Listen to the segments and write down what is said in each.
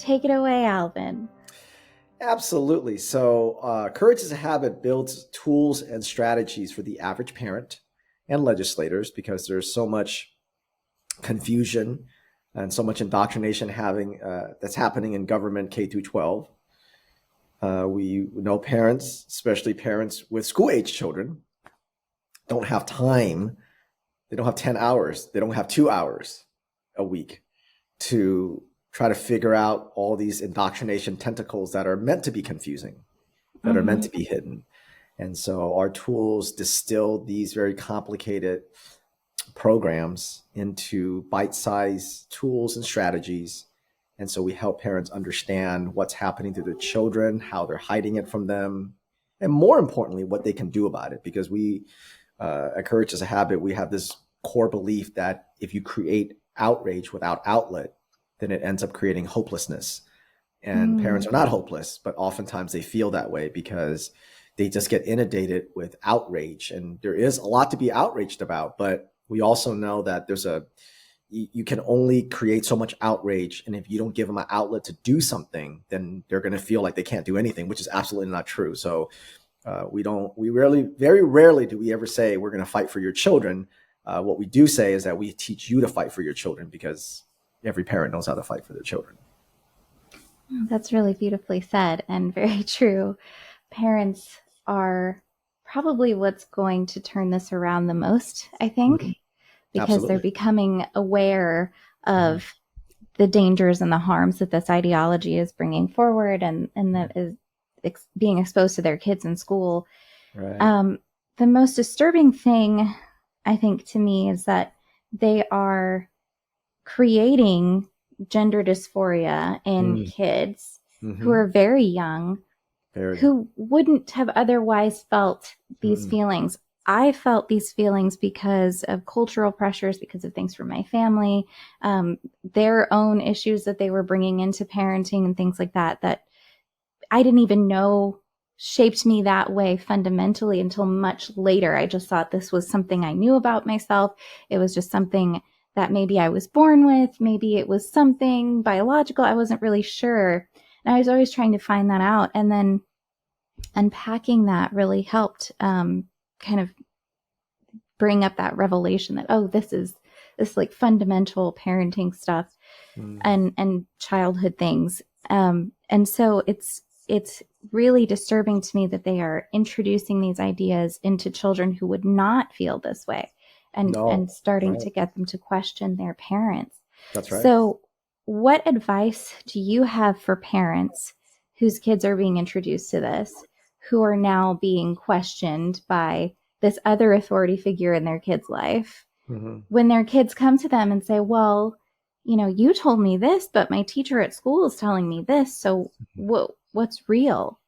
Take it away, Alvin. Absolutely. So, Courage is a Habit builds tools and strategies for the average parent and legislators because there's so much confusion and so much indoctrination that's happening in government K through 12. We know parents, especially parents with school-age children, don't have time. They don't have 10 hours. They don't have 2 hours a week to try to figure out all these indoctrination tentacles that are meant to be confusing, that are meant to be hidden. And so our tools distill these very complicated programs into bite-sized tools and strategies. And so we help parents understand what's happening to their children, how they're hiding it from them, and more importantly, what they can do about it. Because we, at Courage is a Habit, we have this core belief that if you create outrage without outlet, then it ends up creating hopelessness. And parents are not hopeless, but oftentimes they feel that way because they just get inundated with outrage. And there is a lot to be outraged about, but we also know that you can only create so much outrage. And if you don't give them an outlet to do something, then they're going to feel like they can't do anything, which is absolutely not true. So very rarely do we ever say we're going to fight for your children. What we do say is that we teach you to fight for your children because every parent knows how to fight for their children. That's really beautifully said and very true. Parents are probably what's going to turn this around the most, I think, because Absolutely. they're becoming aware of the dangers and the harms that this ideology is bringing forward and that is being exposed to their kids in school. Right. The most disturbing thing, I think, to me is that they are creating gender dysphoria in kids who are very young, who wouldn't have otherwise felt these feelings. I felt these feelings because of cultural pressures, because of things from my family, their own issues that they were bringing into parenting and things like that, that I didn't even know shaped me that way fundamentally until much later. I just thought this was something I knew about myself. It was just something that maybe I was born with, maybe it was something biological. I wasn't really sure. And I was always trying to find that out. And then unpacking that really helped kind of bring up that revelation that, oh, this is like fundamental parenting stuff and childhood things. And so it's really disturbing to me that they are introducing these ideas into children who would not feel this way. And starting to get them to question their parents. That's right. So what advice do you have for parents whose kids are being introduced to this, who are now being questioned by this other authority figure in their kid's life, when their kids come to them and say, well, you told me this, but my teacher at school is telling me this. So what's real?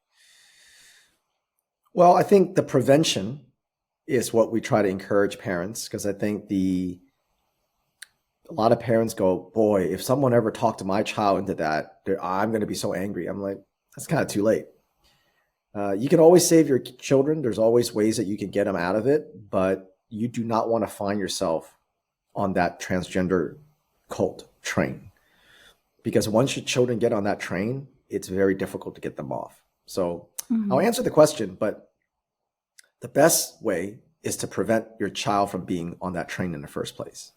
Well, I think the prevention is what we try to encourage parents, because I think a lot of parents go, boy, if someone ever talked to my child into that, I'm going to be so angry. I'm like, that's kind of too late. You can always save your children. There's always ways that you can get them out of it, but you do not want to find yourself on that transgender cult train, because once your children get on that train, it's very difficult to get them off. So I'll answer the question, but the best way is to prevent your child from being on that train in the first place.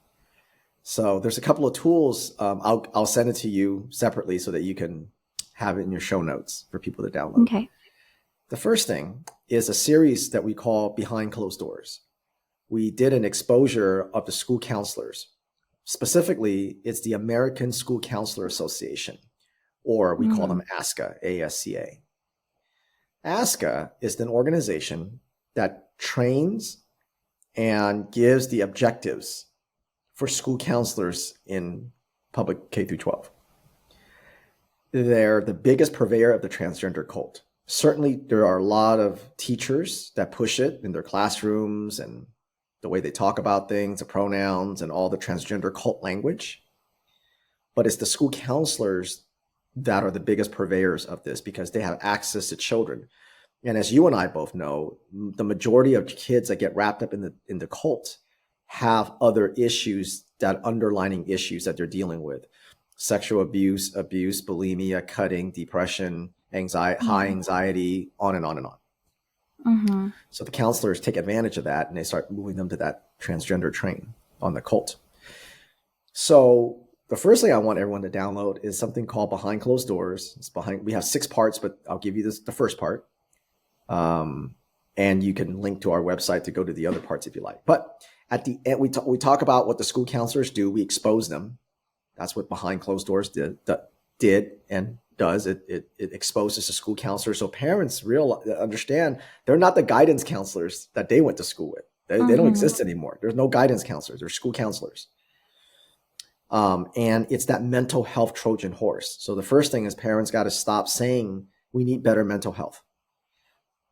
So there's a couple of tools. I'll send it to you separately so that you can have it in your show notes for people to download. Okay. The first thing is a series that we call Behind Closed Doors. We did an exposure of the school counselors. Specifically, it's the American School Counselor Association, or we call them ASCA, A-S-C-A. ASCA is an organization that trains and gives the objectives for school counselors in public K through 12. They're the biggest purveyor of the transgender cult. Certainly, there are a lot of teachers that push it in their classrooms and the way they talk about things, the pronouns, and all the transgender cult language. But it's the school counselors that are the biggest purveyors of this because they have access to children. And as you and I both know, the majority of kids that get wrapped up in the cult have other issues, that underlining issues that they're dealing with. sexual abuse, bulimia, cutting, depression, anxiety, high anxiety, on and on and on. Mm-hmm. So the counselors take advantage of that and they start moving them to that transgender train on the cult. So the first thing I want everyone to download is something called Behind Closed Doors. We have 6 parts, but I'll give you the first part. And you can link to our website to go to the other parts if you like. But at the end, we talk about what the school counselors do. We expose them. That's what Behind Closed Doors did and does. It exposes the school counselors so parents understand they're not the guidance counselors that they went to school with. They don't exist anymore. There's no guidance counselors. There's school counselors. And it's that mental health Trojan horse. So the first thing is parents got to stop saying we need better mental health.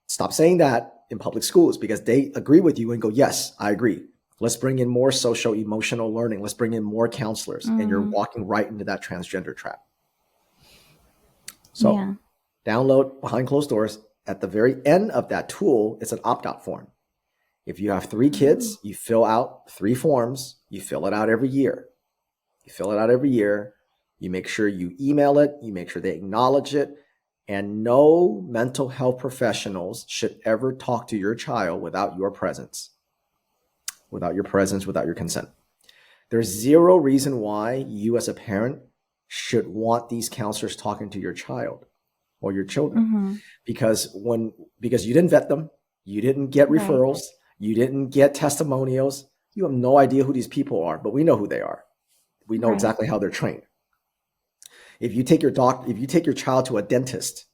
Stop saying that in public schools because they agree with you and go, yes, I agree. Let's bring in more social emotional learning. Let's bring in more counselors. And you're walking right into that transgender trap. So download Behind Closed Doors. At the very end of that tool, it's an opt-out form. If you have 3 kids, you fill out 3 forms. You fill it out every year. You make sure you email it. You make sure they acknowledge it. And no mental health professionals should ever talk to your child without your presence, without your consent. There's zero reason why you as a parent should want these counselors talking to your child or your children because you didn't vet them. You didn't get referrals. You didn't get testimonials. You have no idea who these people are, but we know who they are. We know exactly how they're trained. If you take your child to a dentist,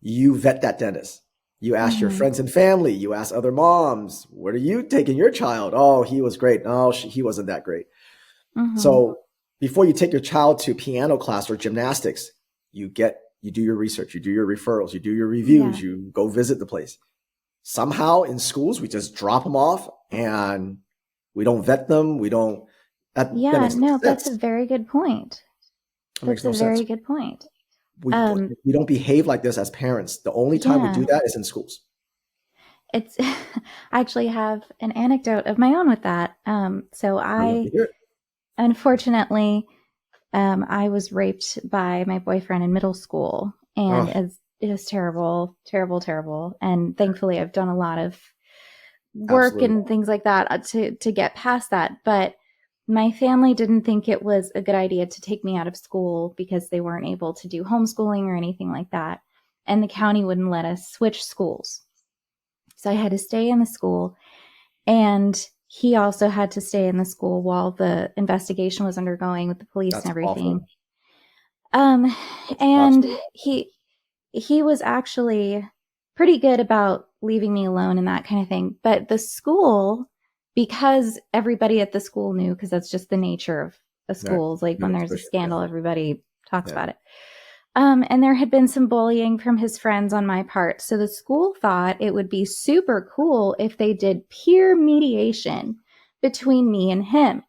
you vet that dentist. You ask your friends and family. You ask other moms, where are you taking your child? Oh, he was great. No, he wasn't that great. So before you take your child to piano class or gymnastics, you do your research, you do your referrals, you do your reviews, you go visit the place. Somehow in schools, we just drop them off and we don't vet them. We don't. That's a very good point. That's a very good point. We don't behave like this as parents. The only time we do that is in schools. I actually have an anecdote of my own with that. Unfortunately, I was raped by my boyfriend in middle school, and it was terrible, terrible, terrible. And thankfully, I've done a lot of work and things like that to get past that. But my family didn't think it was a good idea to take me out of school because they weren't able to do homeschooling or anything like that. And the county wouldn't let us switch schools. So I had to stay in the school. And he also had to stay in the school while the investigation was undergoing with the police and everything. And he was actually pretty good about leaving me alone and that kind of thing. But the school, because everybody at the school knew, because that's just the nature of the schools. When there's a scandal, everybody talks about it. And there had been some bullying from his friends on my part. So the school thought it would be super cool if they did peer mediation between me and him.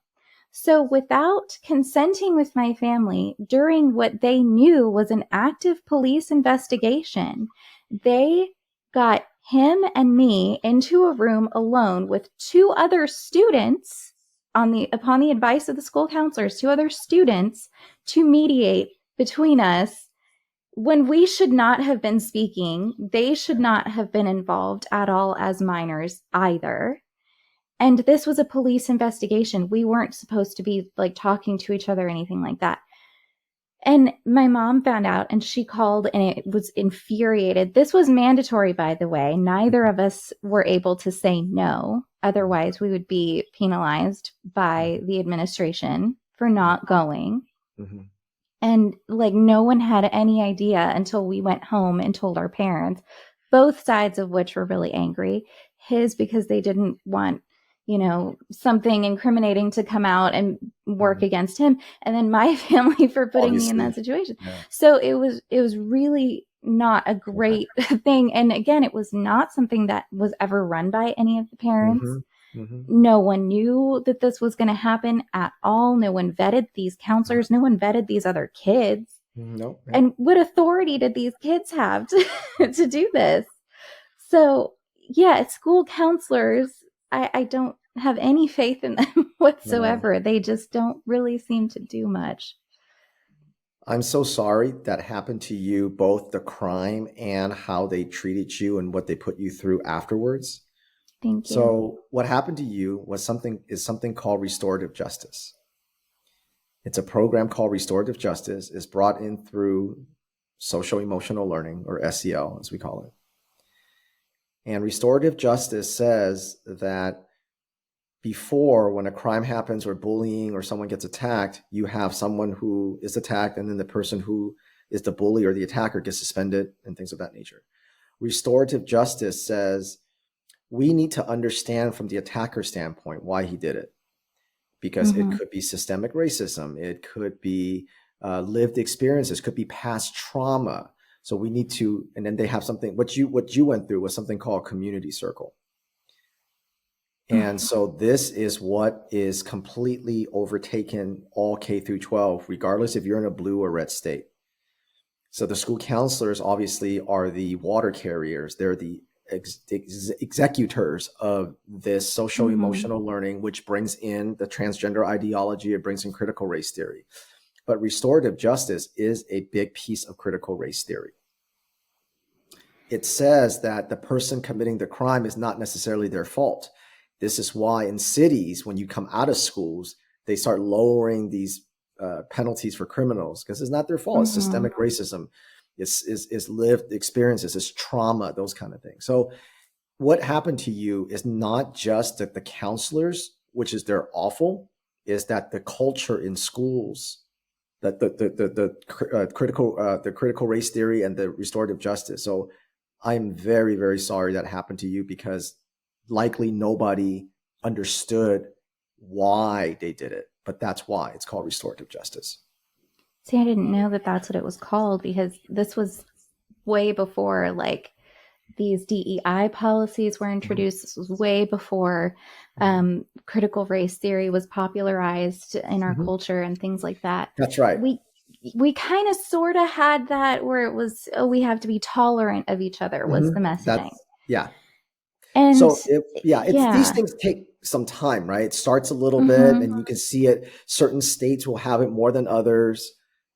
So without consenting with my family during what they knew was an active police investigation, they got him and me into a room alone with 2 other students upon the advice of the school counselors, 2 other students to mediate between us when we should not have been speaking. They should not have been involved at all as minors either. And this was a police investigation. We weren't supposed to be talking to each other or anything like that. And my mom found out and she called and it was infuriated. This was mandatory, by the way. Neither of us were able to say no. Otherwise, we would be penalized by the administration for not going. And no one had any idea until we went home and told our parents, both sides of which were really angry. His because they didn't want something incriminating to come out and work against him. And then my family for putting me in that situation. Yeah. So it was really not a great thing. And again, it was not something that was ever run by any of the parents. No one knew that this was going to happen at all. No one vetted these counselors. No one vetted these other kids. Nope. And what authority did these kids have to do this? So school counselors, I don't have any faith in them whatsoever. No. They just don't really seem to do much. I'm so sorry that happened to you, both the crime and how they treated you and what they put you through afterwards. Thank you. So what happened to you was something called restorative justice. It's a program called restorative justice. It's brought in through social emotional learning, or SEL as we call it. And restorative justice says that before, when a crime happens or bullying or someone gets attacked, you have someone who is attacked, and then the person who is the bully or the attacker gets suspended and things of that nature. Restorative justice says we need to understand from the attacker standpoint why he did it, because it could be systemic racism, it could be lived experiences, could be past trauma. So we need to, and then they have something, what you went through was something called community circle. And so this is what is completely overtaken all K through 12, regardless if you're in a blue or red state. So the school counselors obviously are the water carriers. They're the executors of this social emotional learning, which brings in the transgender ideology. It brings in critical race theory. But restorative justice is a big piece of critical race theory. It says that the person committing the crime is not necessarily their fault. This is why in cities, when you come out of schools, they start lowering these penalties for criminals, because it's not their fault. It's systemic racism. It's lived experiences. It's trauma, those kind of things. So what happened to you is not just that the counselors, which is they're awful, is that the culture in schools, that the critical race theory and the restorative justice. So I'm very, very sorry that happened to you, because likely nobody understood why they did it, but that's why it's called restorative justice. See, I didn't know that that's what it was called, because this was way before like these DEI policies were introduced. This was way before critical race theory was popularized in our culture and things like that. That's right. We kind of sort of had that where it was, oh, we have to be tolerant of each other was the messaging. Yeah. And so these things take some time, right? It starts a little bit, and you can see it. Certain states will have it more than others.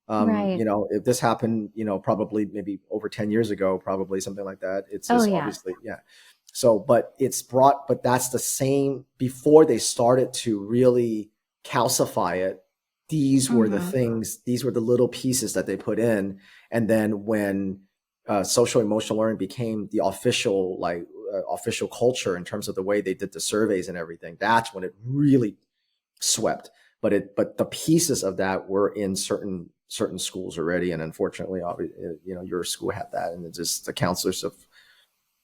Right. If this happened, probably maybe over 10 years ago, probably something like that. It's just obviously, yeah. So, but that's the same before they started to really calcify it. These were the things, these were the little pieces that they put in. And then when social emotional learning became the official culture in terms of the way they did the surveys and everything, that's when it really swept. But the pieces of that were in certain schools already, and unfortunately, your school had that, and it's just the counselors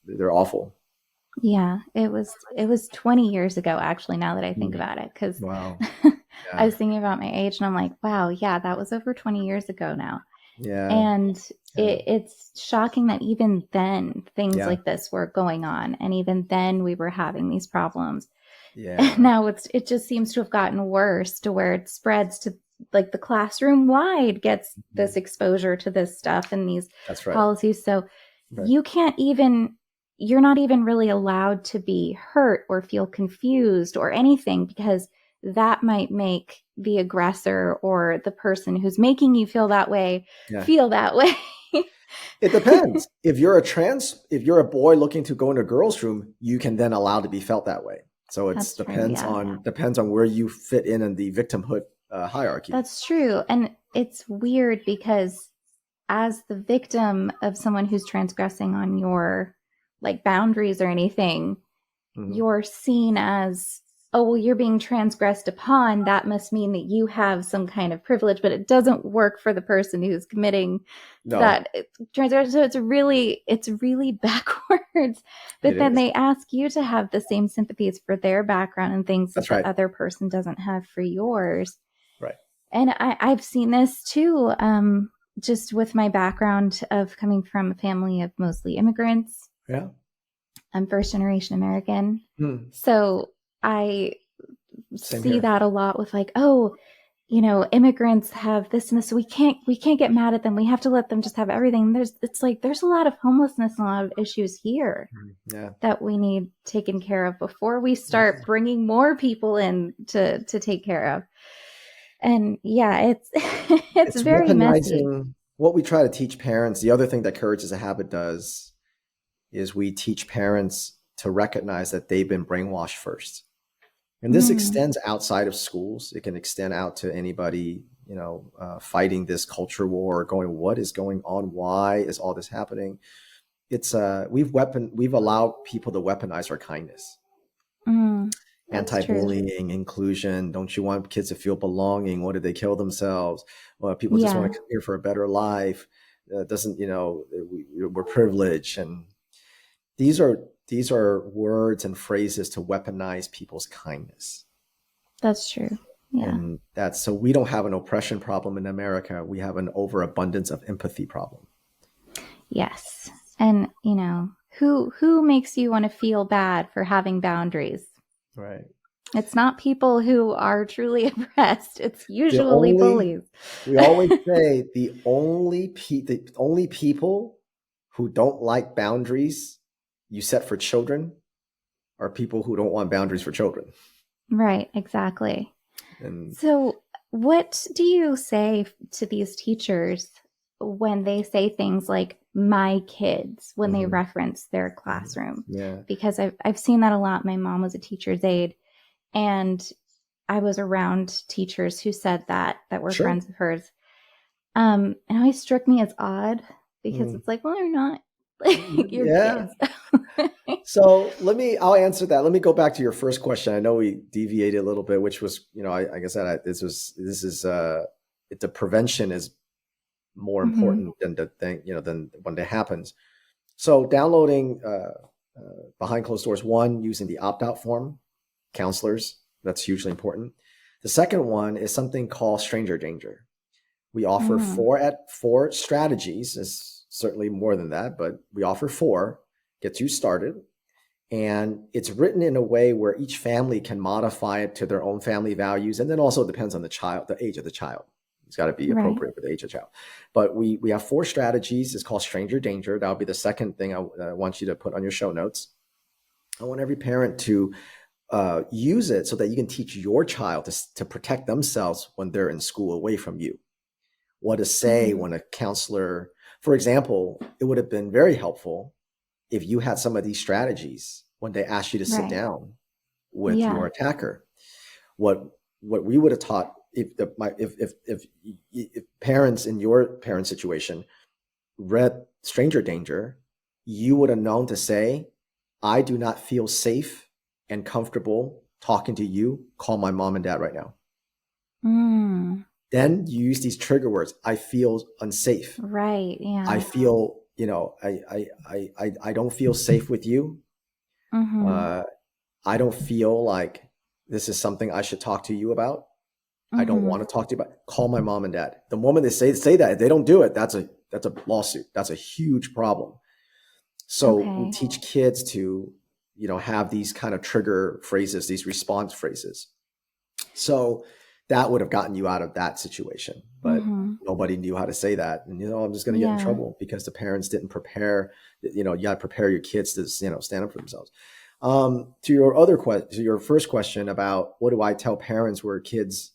they're awful. Yeah, it was 20 years ago, actually, now that I think about it, because Wow. I was thinking about my age, and I'm like, wow, yeah, that was over 20 years ago now. Yeah. And it's shocking that even then things like this were going on, and even then we were having these problems. Yeah. Now it just seems to have gotten worse, to where it spreads to like the classroom wide gets this exposure to this stuff and these policies. So you're not even really allowed to be hurt or feel confused or anything, because that might make the aggressor or the person who's making you feel that way feel that way. It depends. If you're a boy looking to go in a girl's room, you can then allow to be felt that way. So it depends on where you fit in the victimhood hierarchy. That's true. And it's weird, because as the victim of someone who's transgressing on your like boundaries or anything, you're seen as, oh, well, you're being transgressed upon. That must mean that you have some kind of privilege, but it doesn't work for the person who's committing that transgression. So it's really backwards. But then they ask you to have the same sympathies for their background and things that the other person doesn't have for yours. Right. And I've seen this too, just with my background of coming from a family of mostly immigrants. Yeah. I'm first generation American. So I see that a lot with like, oh, immigrants have this and this, so we can't get mad at them. We have to let them just have everything. There's a lot of homelessness and a lot of issues here that we need taken care of before we start bringing more people in to take care of. And yeah, it's it's It's very messy. weaponizing what we try to teach parents. The other thing that Courage is a Habit does is we teach parents to recognize that they've been brainwashed first. And this Mm, extends outside of schools. It can extend out to anybody, fighting this culture war, going, what is going on? Why is all this happening? It's we've allowed people to weaponize our kindness. that's true. Anti-bullying, inclusion. Don't you want kids to feel belonging? What did they kill themselves? Well, people just want Yeah, to come here for a better life. Doesn't we're privileged, and these are these are words and phrases to weaponize people's kindness. that's true. Yeah. And that's so we don't have an oppression problem in America. We have an overabundance of empathy problem. Yes. And, who makes you want to feel bad for having boundaries? Right. It's not people who are truly oppressed. It's The usually only bullies. we always say the only people who don't like boundaries you set for children are people who don't want boundaries for children. Right, exactly. And So, what do you say to these teachers when they say things like my kids when they mhm, reference their mhm. classroom? Yeah, Because I've seen that a lot. My mom was a teacher's aide, and I was around teachers who said that were sure. friends of hers. And it always struck me as odd because Mm, it's like, well, they're not like your yeah. kids. So I'll answer that. Let me go back to your first question. I know we deviated a little bit, which was, like I said, the prevention is more Mm-hmm. important than the thing, than when it happens. So downloading behind closed doors, one, using the opt-out form, counselors, that's hugely important. The second one is something called stranger danger. We offer Mm, four strategies. Is certainly more than that, but we offer four, gets you started. And it's written in a way where each family can modify it to their own family values. And then also it depends on the age of the child. It's got to be right. appropriate for the age of the child. But we have four strategies. It's called stranger danger. That'll be the second thing I want you to put on your show notes. I want every parent to use it so that you can teach your child to protect themselves when they're in school away from you. What to say Mm-hmm. when a counselor, for example, it would have been very helpful if you had some of these strategies when they ask you to sit Right. down with your Yeah. attacker. What we would have taught if parents in your parent situation read stranger danger, you would have known to say, I do not feel safe and comfortable talking to you. Call my mom and dad right now. Mm, Then you use these trigger words. I feel unsafe. right. I Yeah. feel, I don't feel safe with you. Mm-hmm. Uh, I don't feel like this is something I should talk to you about. I don't Mm-hmm. want to talk to you about. Call my mom and dad. The moment they say that, if they don't do it, that's a lawsuit. That's a huge problem. So we Okay. teach kids to, have these kind of trigger phrases, these response phrases. So that would have gotten you out of that situation, but Mm-hmm. nobody knew how to say that. And, I'm just going to get in Yeah. trouble because the parents didn't prepare, you got to prepare your kids to, stand up for themselves. To your first question about what do I tell parents where kids,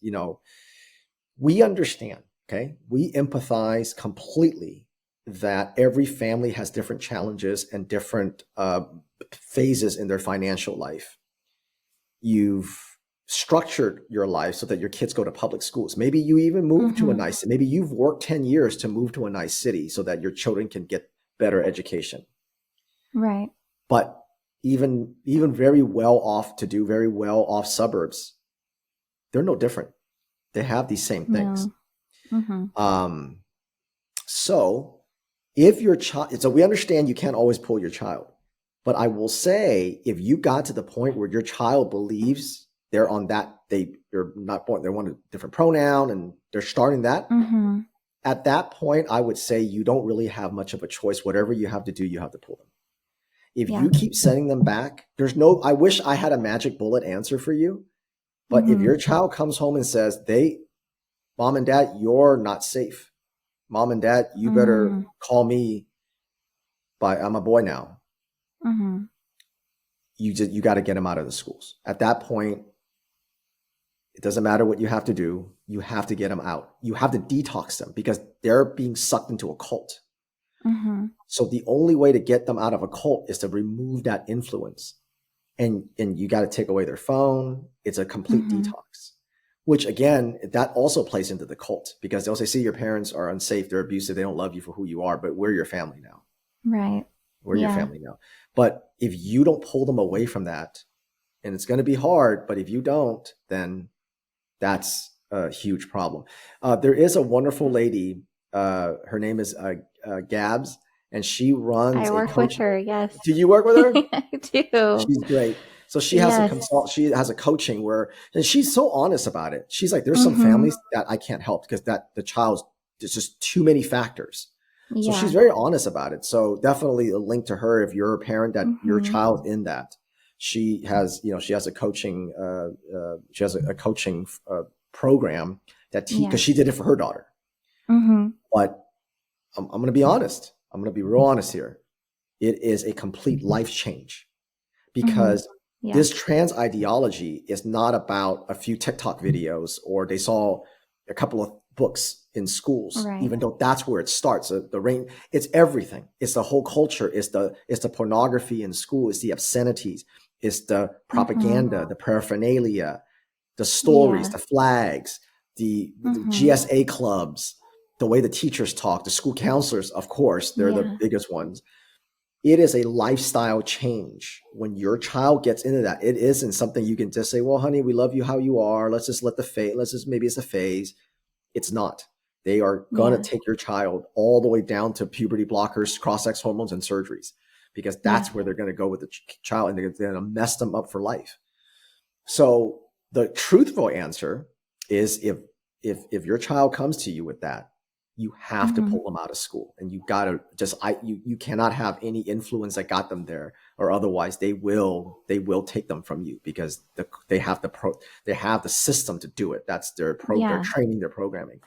we understand, okay? We empathize completely that every family has different challenges and different phases in their financial life. You've structured your life so that your kids go to public schools. Maybe you even move to a Mm-hmm. nice, maybe you've worked 10 years to move to a nice city so that your children can get better education. Right. But even very well off to do very well off suburbs, they're no different. They have these same things. No. Mm-hmm. Um, so if your child, so we understand you can't always pull your child, but I will say if you got to the point where your child believes they're on that, they're not born, they want a different pronoun and they're starting that, Mm-hmm. at that point, I would say you don't really have much of a choice. Whatever you have to do, you have to pull them. If Yeah. you keep sending them back, I wish I had a magic bullet answer for you. But if Mm-hmm. your child comes home and says, mom and dad, you're not safe. Mom and dad, you better Mm-hmm. call me I'm a boy now. Mm-hmm. You got to get them out of the schools. At that point, It doesn't matter what you have to do. You have to get them out. You have to detox them because they're being sucked into a cult. Mm-hmm. So the only way to get them out of a cult is to remove that influence. And you got to take away their phone. It's a complete detox, which again, that also plays into the cult because they'll say, see, your parents are unsafe. They're abusive. They don't love you for who you are, but we're your family now. Right. We're your family now. But if you don't pull them away from that, and it's going to be hard, but if you don't, then that's a huge problem. There is a wonderful lady. Her name is Gabs, and she runs. I work with her. Yes. Do you work with her? I do. She's great. So she has a consult. She has a coaching where, and she's so honest about it. She's like, there's some families that I can't help because that the child's there's just too many factors. So she's very honest about it. So definitely a link to her if you're a parent that your child in that. She has, she has a coaching, program that because she did it for her daughter. But I'm going to be honest. I'm going to be real honest here. It is a complete life change because this trans ideology is not about a few TikTok videos or they saw a couple of books in schools, even though that's where it starts. It's everything. It's the whole culture. It's the pornography in school. It's the obscenities. It's the propaganda, the paraphernalia, the stories, the flags, the GSA clubs, the way the teachers talk, the school counselors, of course, they're the biggest ones. It is a lifestyle change. When your child gets into that, it isn't something you can just say, well, honey, we love you how you are. Let's just maybe it's a phase. It's not. They are going to take your child all the way down to puberty blockers, cross-sex hormones, and surgeries, because that's where they're going to go with the child, and they're going to mess them up for life. So the truthful answer is if your child comes to you with that, you have to pull them out of school, and you got to you cannot have any influence that got them there, or otherwise they will take them from you because they have the system to do it. That's their their training, their programming.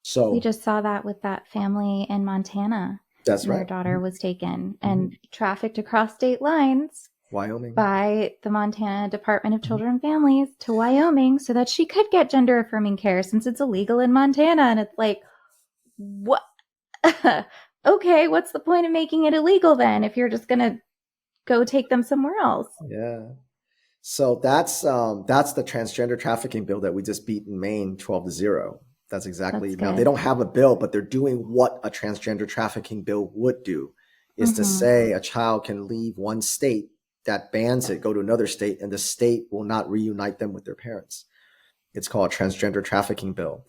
So we just saw that with that family in Montana. That's right. Their daughter was taken and trafficked across state lines, Wyoming, by the Montana Department of Children and Families to Wyoming so that she could get gender affirming care since it's illegal in Montana. And it's like, what? Okay, what's the point of making it illegal then if you're just going to go take them somewhere else? Yeah. So that's the transgender trafficking bill that we just beat in Maine 12-0. That's exactly. Now they don't have a bill, but they're doing what a transgender trafficking bill would do, is to say a child can leave one state that bans it, go to another state, and the state will not reunite them with their parents. It's called a transgender trafficking bill.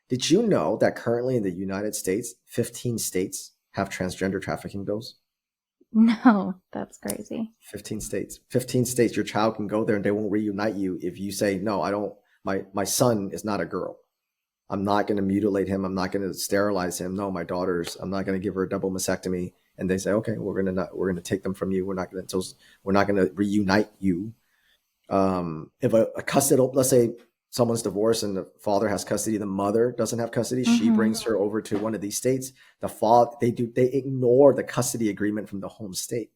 Did you know that currently in the United States, 15 states have transgender trafficking bills? No, that's crazy. 15 states. 15 states, your child can go there and they won't reunite you if you say, no, I don't, my son is not a girl. I'm not going to mutilate him. I'm not going to sterilize him. No, I'm not going to give her a double mastectomy. And they say, okay, we're going to take them from you. We're not going to reunite you. If a custody, let's say someone's divorced and the father has custody, the mother doesn't have custody. She brings her over to one of these states. The father, they ignore the custody agreement from the home state.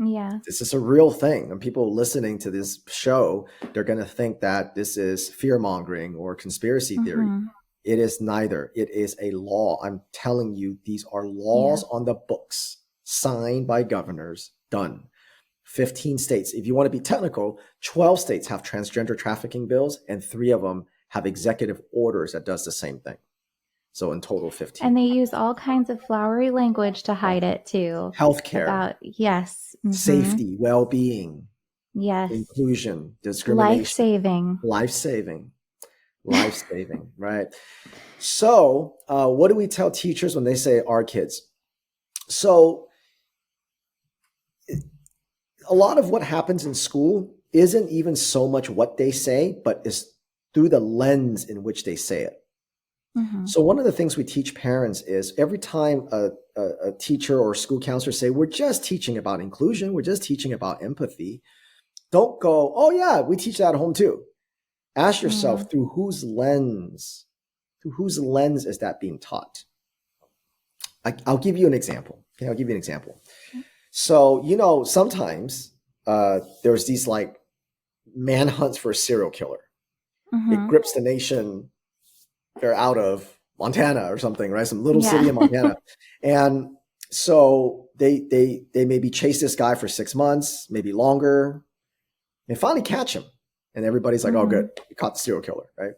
Yeah. This is a real thing. And people listening to this show, they're going to think that this is fear mongering or conspiracy theory. It is neither. It is a law. I'm telling you, these are laws on the books, signed by governors, done. 15 states. If you want to be technical, 12 states have transgender trafficking bills, and 3 of them have executive orders that does the same thing. So in total, 15. And they use all kinds of flowery language to hide it too. Healthcare. Safety, well-being. Yes. Inclusion, discrimination. Life-saving. Life-saving, right? So what do we tell teachers when they say our kids? So a lot of what happens in school isn't even so much what they say, but is through the lens in which they say it. So one of the things we teach parents is every time a teacher or school counselor say, we're just teaching about inclusion, we're just teaching about empathy, don't go, oh yeah, we teach that at home too. Ask yourself, through whose lens is that being taught? I'll give you an example. Okay, I'll give you an example. So, sometimes there's these like manhunts for a serial killer. it grips the nation they're out of, Montana or something, right? Some little city in Montana. And so they maybe chase this guy for 6 months, maybe longer, and finally catch him. And everybody's like, oh, good, you caught the serial killer, right?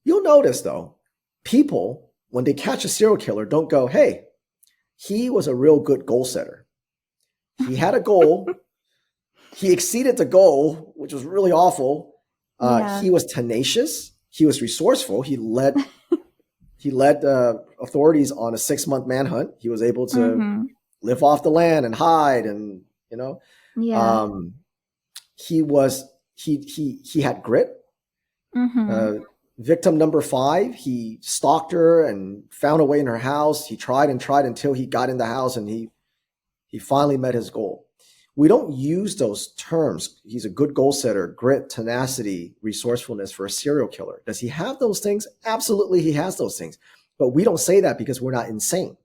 You'll notice, though, people, when they catch a serial killer, don't go, hey, he was a real good goal setter. He had a goal. He exceeded the goal, which was really awful. He was tenacious. He was resourceful. He led authorities on a 6-month manhunt. He was able to live off the land and hide, and he had grit. Victim number 5, he stalked her and found a way in her house. He tried and tried until he got in the house, and he finally met his goal. We don't use those terms. He's a good goal setter, grit, tenacity, resourcefulness for a serial killer. Does he have those things? Absolutely, he has those things. But we don't say that because we're not insane.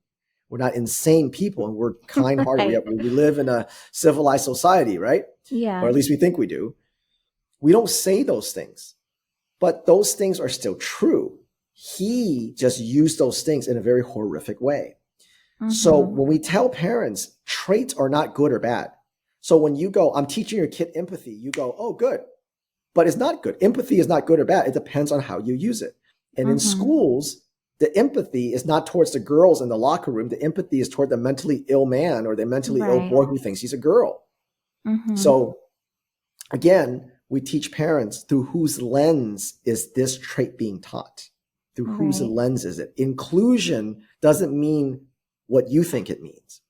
We're not insane people, and we're kind-hearted. Right. We live in a civilized society, right? Yeah. Or at least we think we do. We don't say those things. But those things are still true. He just used those things in a very horrific way. So when we tell parents, traits are not good or bad. So when you go, I'm teaching your kid empathy, you go, oh, good. But it's not good. Empathy is not good or bad. It depends on how you use it. And in schools, the empathy is not towards the girls in the locker room. The empathy is toward the mentally ill man or the mentally ill boy who thinks he's a girl. So again, we teach parents, through whose lens is this trait being taught? Through whose lens is it? Inclusion doesn't mean what you think it means.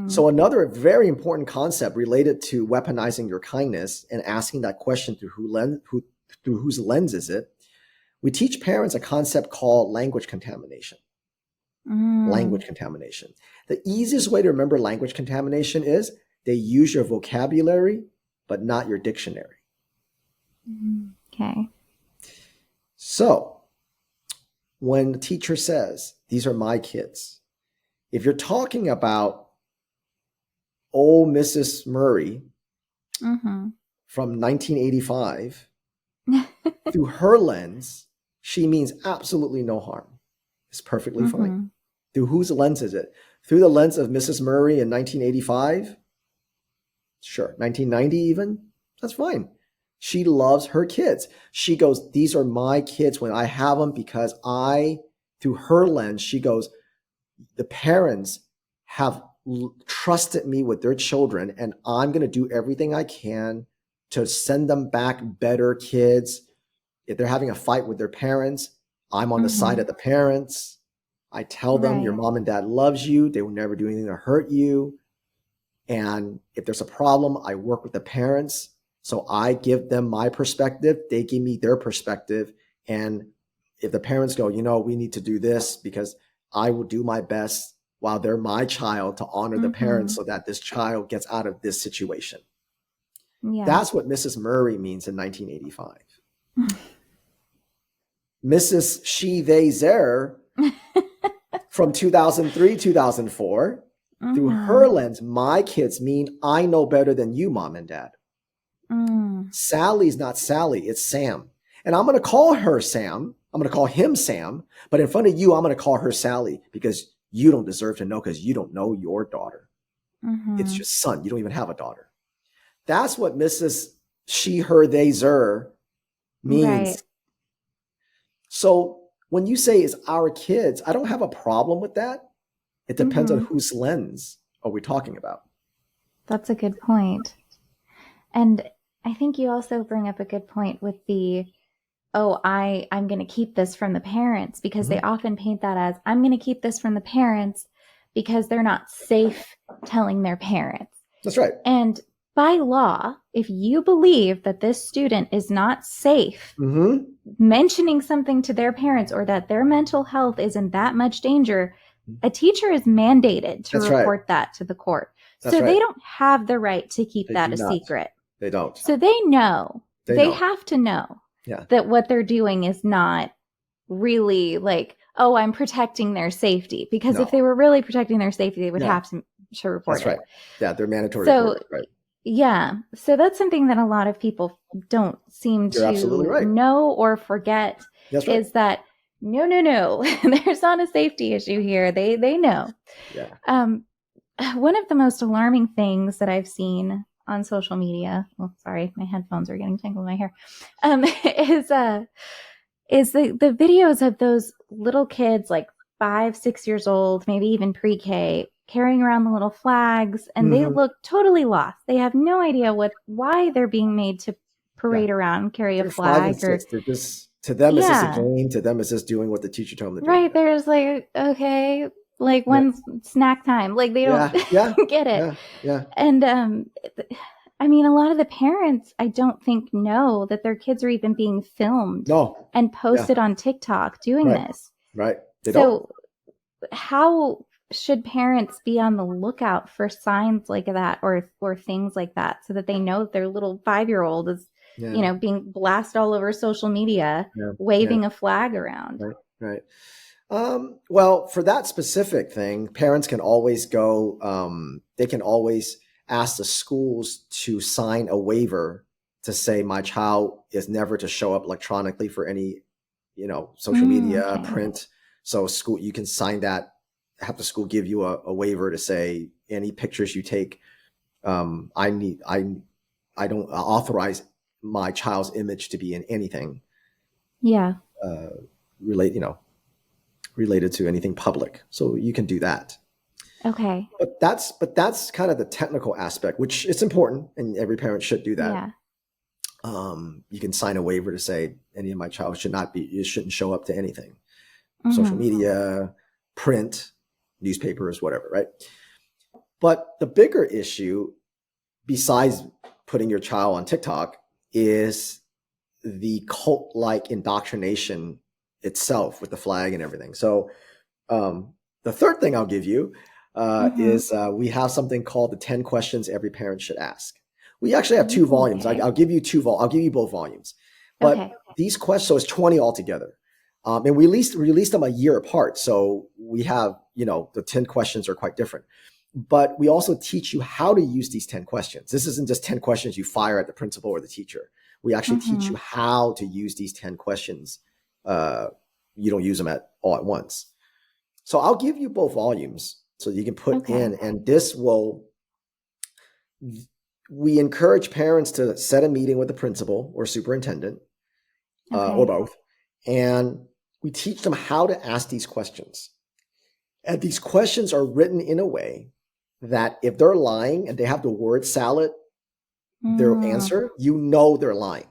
So another very important concept related to weaponizing your kindness and asking that question through whose lens is it? We teach parents a concept called language contamination. Language contamination. The easiest way to remember language contamination is they use your vocabulary, but not your dictionary. Okay. So when the teacher says, these are my kids, if you're talking about old Mrs. Murray from 1985, through her lens, she means absolutely no harm. It's perfectly fine. Through whose lens is it? Through the lens of Mrs. Murray in 1985? Sure. 1990 even? That's fine. She loves her kids. She goes, these are my kids when I have them, because through her lens, she goes, the parents have trusted me with their children, and I'm going to do everything I can to send them back better kids. If they're having a fight with their parents, I'm on the side of the parents. I tell them your mom and dad loves you. They will never do anything to hurt you. And if there's a problem, I work with the parents. So I give them my perspective. They give me their perspective. And if the parents go, we need to do this, because I will do my best while they're my child, to honor the parents so that this child gets out of this situation. That's what Mrs. Murray means in 1985. Mrs. She, They, There from 2003, 2004, through her lens, my kids mean I know better than you, mom and dad. Sally's not Sally, it's Sam. And I'm going to call her Sam. I'm going to call him Sam. But in front of you, I'm going to call her Sally, because you don't deserve to know, because you don't know your daughter. It's your son. You don't even have a daughter. That's what Mrs. She, Her, They, Zer means. So when you say it's our kids, I don't have a problem with that. It depends on whose lens are we talking about. That's a good point. And I think you also bring up a good point with I'm going to keep this from the parents, because they often paint that as, I'm going to keep this from the parents because they're not safe telling their parents. That's right. And by law, if you believe that this student is not safe mentioning something to their parents, or that their mental health is in that much danger, a teacher is mandated to report that to the court. So they don't have the right to keep that a secret. They don't. So they know. They have to know that what they're doing is not really like, oh, I'm protecting their safety. Because if they were really protecting their safety, they would have to report it. That's right. Yeah, they're mandatory. So, Yeah. So that's something that a lot of people don't seem You're absolutely to right. know or forget That's right. is that no, there's not a safety issue here. They know. Yeah. Um, one of the most alarming things that I've seen on social media, well, sorry, my headphones are getting tangled in my hair, is the videos of those little kids like 5, 6 years old, maybe even pre-K, carrying around the little flags, and they Mm-hmm. look totally lost. They have no idea why they're being made to Yeah. parade around, carry a They're 5 and flag, 6. or They're just, to them, it's just a yeah, game. To them, it's just doing what the teacher told them to do. right. There's like, okay, like Yeah. one snack time, like they don't Yeah. Yeah. get it. Yeah. Yeah. And I mean, a lot of the parents, I don't think, know that their kids are even being filmed No. and Yeah. posted on TikTok doing Right. this. Right. They don't. So, how should parents be on the lookout for signs like that, or things like that, so that they know that their little 5-year-old is, Yeah. being blasted all over social media, Yeah. Yeah. waving a flag around? Right. Right. Well, for that specific thing, parents can always go, they can always ask the schools to sign a waiver to say my child is never to show up electronically for any, social media, Okay. print. So school, you can sign that, have the school give you a waiver to say any pictures you take, I don't authorize my child's image to be in anything, Yeah. uh, relate, related to anything public. So you can do that. Okay. But that's kind of the technical aspect, which it's important, and every parent should do that. Yeah. You can sign a waiver to say any of my child it shouldn't show up to anything, social Mm-hmm. media, print, newspapers, whatever, right? But the bigger issue, besides putting your child on TikTok, is the cult-like indoctrination itself with the flag and everything. So the third thing I'll give you Mm-hmm. is we have something called the 10 questions every parent should ask. We actually have 2 volumes. Okay. I'll give you I'll give you both volumes. But Okay. these questions, so it's 20 altogether. And we released them a year apart. So we have, the 10 questions are quite different. But we also teach you how to use these 10 questions. This isn't just 10 questions you fire at the principal or the teacher. We actually teach Mm-hmm. you how to use these 10 questions. You don't use them all at once. So I'll give you both volumes so you can put Okay. in, and we encourage parents to set a meeting with the principal or superintendent, or Okay. both, and we teach them how to ask these questions. And these questions are written in a way that if they're lying and they have the word salad, their answer, they're lying.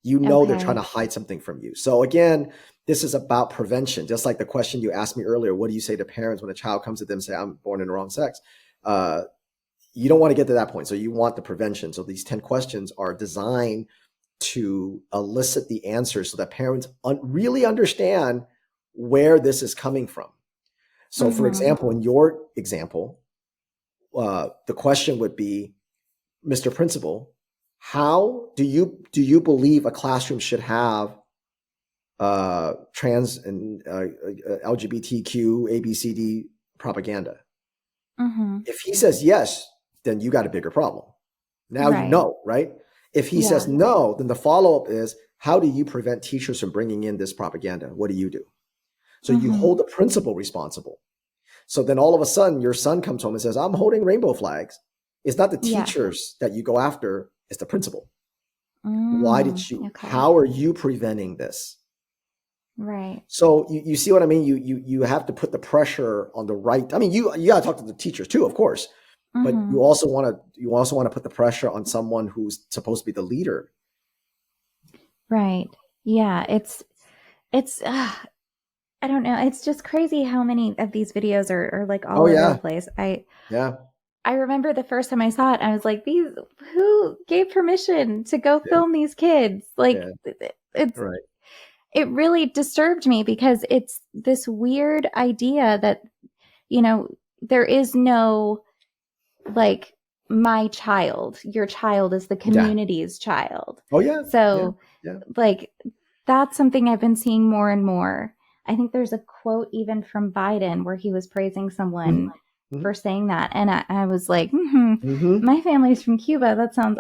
They're trying to hide something from you. So again, this is about prevention. Just like the question you asked me earlier, what do you say to parents when a child comes to them and say, I'm born in the wrong sex? You don't want to get to that point. So you want the prevention. So these 10 questions are designed to elicit the answers so that parents really understand where this is coming from. So for example, in your example, the question would be, Mr. Principal, how do you believe a classroom should have trans and LGBTQ ABCD propaganda? Mm-hmm. If he says yes, then you got a bigger problem. Now you Right. know, right? If he Yeah. says no, then the follow-up is, how do you prevent teachers from bringing in this propaganda? What do you do? So you Mm-hmm. hold the principal responsible. So then all of a sudden your son comes home and says, I'm holding rainbow flags. It's not the Yeah. teachers that you go after, it's the principal. How Okay. are you preventing this? Right. So you see what I mean? You have to put the pressure on the right. I mean, you got to talk to the teachers too, of course, but Mm-hmm. you also want to put the pressure on someone who's supposed to be the leader. Right. Yeah. It's I don't know. It's just crazy how many of these videos are like all Oh over the yeah, place. yeah, I remember the first time I saw it, I was like, who gave permission to go yeah, film these kids? Like, yeah. it's Right. it really disturbed me, because it's this weird idea that, there is no, like, my child. Your child is the Yeah. community's child. Oh yeah, yeah, So, yeah. like, that's something I've been seeing more and more. I think there's a quote even from Biden where he was praising Mhm. someone for saying that. And I was like, Mm-hmm. my family's from Cuba. That sounds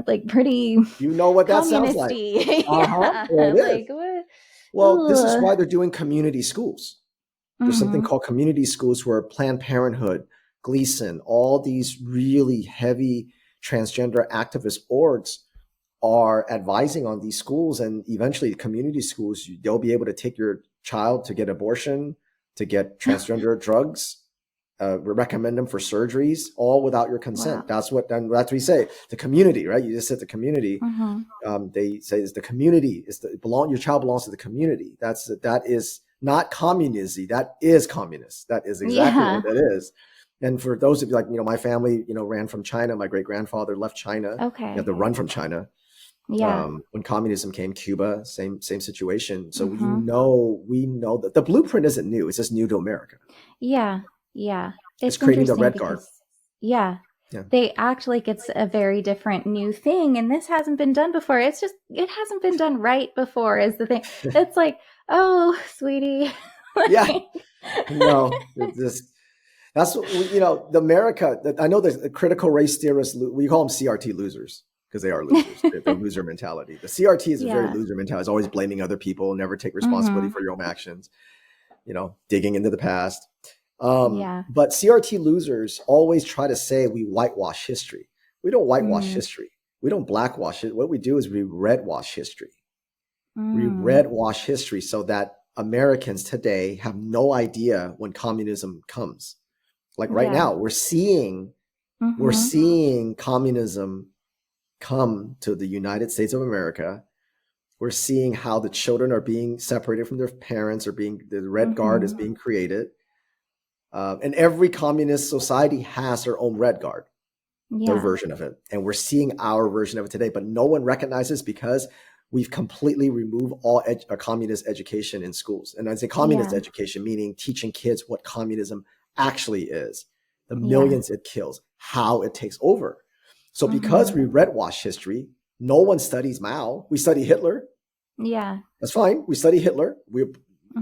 like pretty You know what that sounds like. communisty. Uh-huh. Yeah. Well, it is. Like what? Well, this is Ugh. why they're doing community schools. There's something Mm-hmm. called community schools where Planned Parenthood, Gleason, all these really heavy transgender activist orgs are advising on these schools, and eventually community schools, they'll be able to take your child to get abortion, to get transgender drugs, recommend them for surgeries, all without your consent. Wow. That's what we say. The community, right? You just said the community. Mm-hmm. They say is the community your child belongs to the community. That is not communism. That is communist. That is exactly what that is. And for those of you, like, my family, ran from China. My great grandfather left China. Okay. You have to run from China. Yeah. When communism came, Cuba, same situation. So we know that the blueprint isn't new. It's just new to America. Yeah. Yeah. It's creating the red guard. Yeah. They act like it's a very different new thing, and this hasn't been done before. It hasn't been done right before is the thing. It's like, oh, sweetie. Yeah. No, that's what the America. I know the critical race theorists. We call them CRT losers because they are losers. They're loser mentality. The CRT is a very loser mentality. It's always blaming other people, never take responsibility for your own actions. Digging into the past. But CRT losers always try to say we whitewash history. We don't whitewash history. We don't blackwash it. What we do is we redwash history. We redwash history so that Americans today have no idea when communism comes. Like right now, we're seeing communism come to the United States of America. We're seeing how the children are being separated from their parents, the red guard is being created. And every communist society has their own red guard, their version of it. And we're seeing our version of it today, but no one recognizes because we've completely removed all communist education in schools. And I say communist education, meaning teaching kids what communism actually is, the millions it kills, how it takes over. So because we redwash history, no one studies Mao. We study Hitler. Yeah. That's fine. We study Hitler. We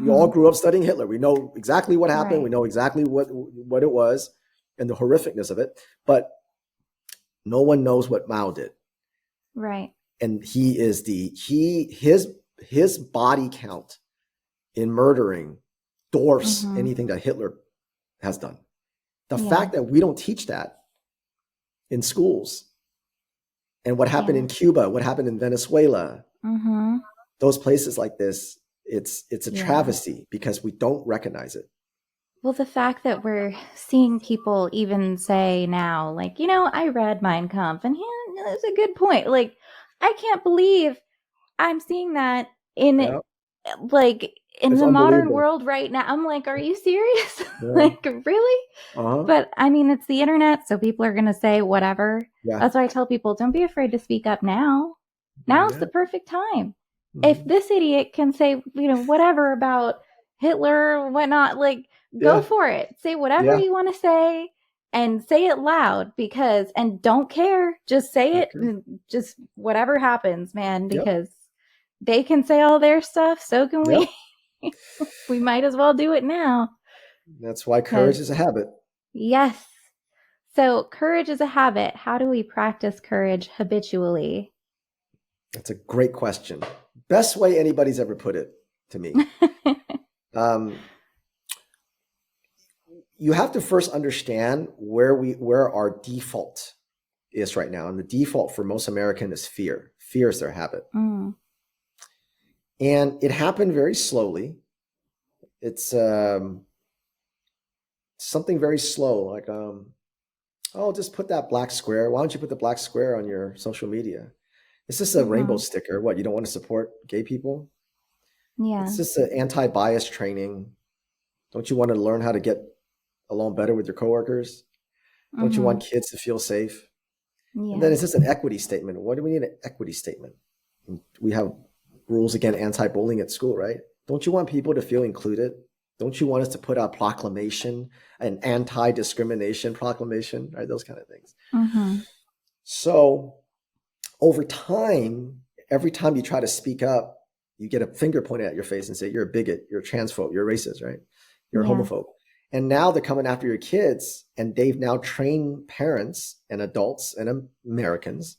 all grew up studying Hitler. We know exactly what happened. Right. We know exactly what it was and the horrificness of it. But no one knows what Mao did. Right. And he is his body count in murdering dwarfs anything that Hitler has done. The fact that we don't teach that in schools, and what happened in Cuba, what happened in Venezuela, those places like this, it's a travesty because we don't recognize it. Well, the fact that we're seeing people even say now, like, I read Mein Kampf, and that's a good point. Like, I can't believe I'm seeing that in the modern world right now. I'm like, are you serious? Like, really? But I mean, it's the internet, so people are going to say whatever. That's why I tell people, don't be afraid to speak up now. Now's the perfect time. If this idiot can say, whatever about Hitler or whatnot, like, go for it. Say whatever you want to say. And say it loud and don't care. Just say it. Just whatever happens, man, because they can say all their stuff. So can we. We might as well do it now. That's why courage is a habit. Yes. So courage is a habit. How do we practice courage habitually? That's a great question. Best way anybody's ever put it to me. You have to first understand where our default is right now. And the default for most Americans is fear. Fear is their habit. And it happened very slowly. It's something very slow, like, just put that black square. Why don't you put the black square on your social media? It's just a rainbow sticker. What, you don't want to support gay people? Yeah. It's just an anti-bias training. Don't you want to learn how to get along better with your coworkers? Don't you want kids to feel safe? Yeah. And then it's just an equity statement. What do we need an equity statement? We have rules against anti-bullying at school, right? Don't you want people to feel included? Don't you want us to put out proclamation, an anti-discrimination proclamation, right? Those kind of things. So over time, every time you try to speak up, you get a finger pointed at your face and say, you're a bigot, you're a transphobe, you're a racist, right? You're a homophobe. And now they're coming after your kids, and they've now trained parents and adults and Americans.